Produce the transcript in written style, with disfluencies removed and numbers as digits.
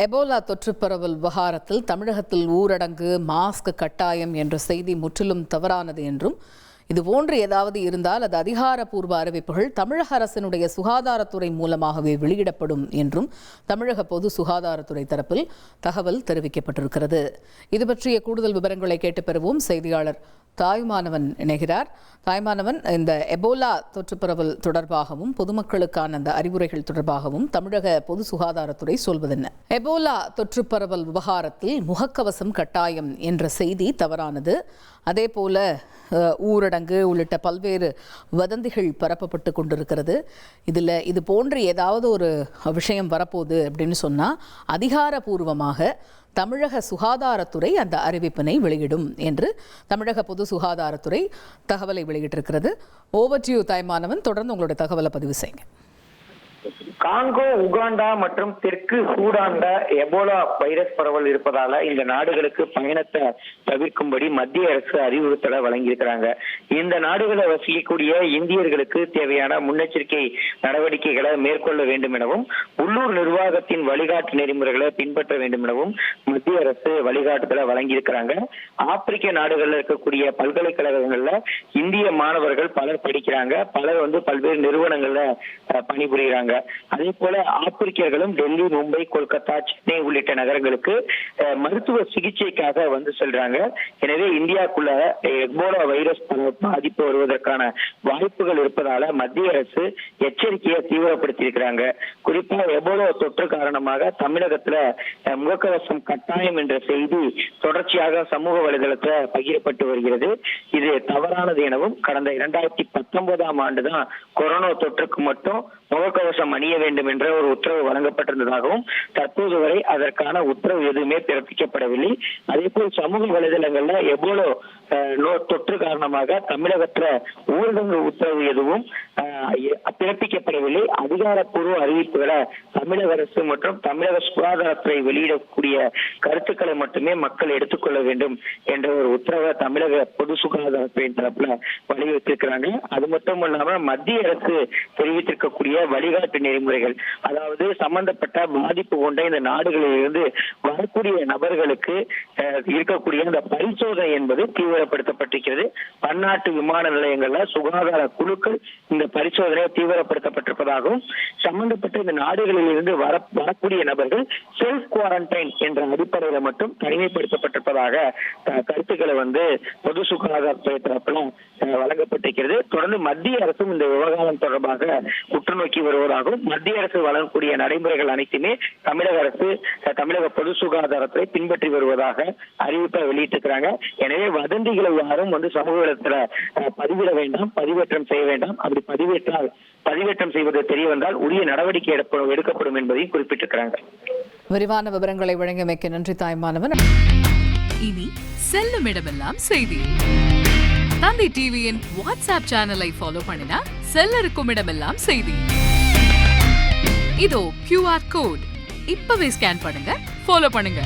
Ebola தொற்று பரவல் விவகாரத்தில் தமிழகத்தில் ஊரடங்கு, மாஸ்க் கட்டாயம் என்ற செய்தி முற்றிலும் தவறானது என்றும், இதுபோன்று ஏதாவது இருந்தால் அது அதிகாரப்பூர்வ அறிவிப்புகள் தமிழக அரசினுடைய சுகாதாரத்துறை மூலமாகவே வெளியிடப்படும் என்றும் தமிழக பொது சுகாதாரத்துறை தரப்பில் தகவல் தெரிவிக்கப்பட்டிருக்கிறது. இது பற்றிய கூடுதல் விவரங்களை கேட்டு பெறுவோம். செய்தியாளர் தாய்மானவன் இணைகிறார். தாய்மானவன், இந்த எபோலா தொற்று பரவல் தொடர்பாகவும் பொதுமக்களுக்கான அந்த அறிவுரைகள் தொடர்பாகவும் தமிழக பொது சுகாதாரத்துறை சொல்வதென்ன? எபோலா தொற்று பரவல் விவகாரத்தில் முகக்கவசம் கட்டாயம் என்ற செய்தி தவறானது. அதே போல ஊரடங்கு உள்ளிட்ட பல்வேறு வதந்திகள் பரப்பப்பட்டு கொண்டிருக்கிறது. இதில் இது போன்று ஏதாவது ஒரு விஷயம் வரப்போகுது அப்படின்னு சொன்னால் அதிகாரப்பூர்வமாக தமிழக சுகாதாரத்துறை அந்த அறிவிப்பினை வெளியிடும் என்று தமிழக பொது சுகாதாரத்துறை தகவலை வெளியிட்டிருக்கிறது. ஓவர் டு யூ தாய்மானவன், தொடர்ந்து உங்களுடைய தகவலை பதிவு செய்யுங்க. காங்கோ, உகாண்டா மற்றும் தெற்கு சூடான்ல எபோலா வைரஸ் பரவல் இருப்பதால இந்த நாடுகளுக்கு பயணத்தை தவிர்க்கும்படி மத்திய அரசு அறிவுறுத்தலை வழங்கியிருக்கிறாங்க. இந்த நாடுகளை வசிக்கக்கூடிய இந்தியர்களுக்கு தேவையான முன்னெச்சரிக்கை நடவடிக்கைகளை மேற்கொள்ள வேண்டும் எனவும், உள்ளூர் நிர்வாகத்தின் வழிகாட்டு நெறிமுறைகளை பின்பற்ற வேண்டும் எனவும் மத்திய அரசு வழிகாட்டுதலை வழங்கியிருக்கிறாங்க. ஆப்பிரிக்க நாடுகள்ல இருக்கக்கூடிய பல்கலைக்கழகங்கள்ல இந்திய மாணவர்கள் பலர் படிக்கிறாங்க. பலர் பல்வேறு நிறுவனங்கள்ல பணிபுரிகிறாங்க. அதே போல ஆப்பிரிக்கர்களும் டெல்லி, மும்பை, கொல்கத்தா, சென்னை உள்ளிட்ட நகரங்களுக்கு மருத்துவ சிகிச்சைக்காக செல்றாங்க. எனவே இந்தியாவுக்குள்ள எபோலா வைரஸ் பாதிப்பு வருவதற்கான வாய்ப்புகள் இருப்பதால மத்திய அரசு எச்சரிக்கையை தீவிரப்படுத்தி இருக்கிறாங்க. குறிப்பா எபோலா தொற்று காரணமாக தமிழகத்துல முகக்கவசம் கட்டாயம் என்ற செய்தி தொடர்ச்சியாக சமூக வலைதளத்துல பகிரப்பட்டு வருகிறது. இது தவறானது எனவும், கடந்த 2019ஆம் ஆண்டுதான் கொரோனா தொற்றுக்கு மட்டும் முகக்கவசம் அணிய வேண்டும் என்ற ஒரு உத்தரவு வழங்கப்பட்டிருந்ததாகவும், தற்போது வரை அதற்கான உத்தரவு எதுவுமே பிறப்பிக்கப்படவில்லை. அதே போல் சமூக வலைதளங்கள்ல எபோலா தொற்று காரணமாக தமிழகத்துல ஊரடங்கு உத்தரவு எதுவும் பிறப்பிக்கப்படவில்லை. அதிகாரப்பூர்வ அறிவிப்புகளை தமிழக அரசு மற்றும் தமிழக சுகாதாரத்துறை வெளியிடக்கூடிய கருத்துக்களை மட்டுமே மக்கள் எடுத்துக்கொள்ள வேண்டும் என்ற ஒரு உத்தரவை தமிழக பொது சுகாதாரத்துறையின் தரப்புல வலியுறுத்திருக்கிறாங்க. அது மட்டும் இல்லாம மத்திய அரசு தெரிவித்திருக்கக்கூடிய வழிகாட்டு நெறிமுறைகள், அதாவது சம்பந்தப்பட்ட பாதிப்பு கொண்ட இந்த நாடுகளில் இருந்து வரக்கூடிய நபர்களுக்கு இருக்கக்கூடிய அந்த பரிசோதனை என்பது தீவிரப்படுத்தப்பட்டிருக்கிறது. பன்னாட்டு விமான நிலையங்கள்ல சுகாதார குழுக்கள் இந்த பரிசோதனை தீவிரப்படுத்தப்பட்டிருப்பதாகவும், சம்பந்தப்பட்ட இந்த நாடுகளில் இருந்து வரக்கூடிய நபர்கள் செல்ஃப் குவாரண்டைன் என்ற அடிப்படையில மட்டும் தனிமைப்படுத்தப்பட்டிருப்பதாக கருத்துக்களை பொது சுகாதாரத்துறை தரப்புல வழங்கப்பட்டிருக்கிறது. தொடர்ந்து மத்திய அரசும் இந்த விவகாரம் தொடர்பாக உற்று நோக்கி வருவதாகவும், மத்திய அரசு வழங்கக்கூடிய நடைமுறைகள் அனைத்துமே தமிழக பொது சுகாதாரத்துறை பின்பற்றி வருவதாக அறிவிப்பை வெளியிட்டிருக்கிறாங்க. எனவே வதந்திகளை யாரும் சமூக வலைதளத்துல பதிவிட வேண்டாம், பதிவேற்றம் செய்ய வேண்டாம். அப்படி பதிவேற்றம் செய்வது தெரிய வந்தால் உரிய நடவடிக்கை எடுக்கப்படும் என்பதையும் குறிப்பிட்டிருக்கிறாங்க. விரிவான விவரங்களை வழங்கியமைக்கு நன்றி தாய்மானவன். இனி செல்லும் இடமெல்லாம் செய்தி. தந்தி டிவியின் வாட்ஸ்அப் சேனலை ஃபாலோ பண்ணினா செல்ல இருக்கும் இடமெல்லாம் செய்தி. இதோ QR கோட், இப்பவே ஸ்கேன் பண்ணுங்க, ஃபாலோ பண்ணுங்க.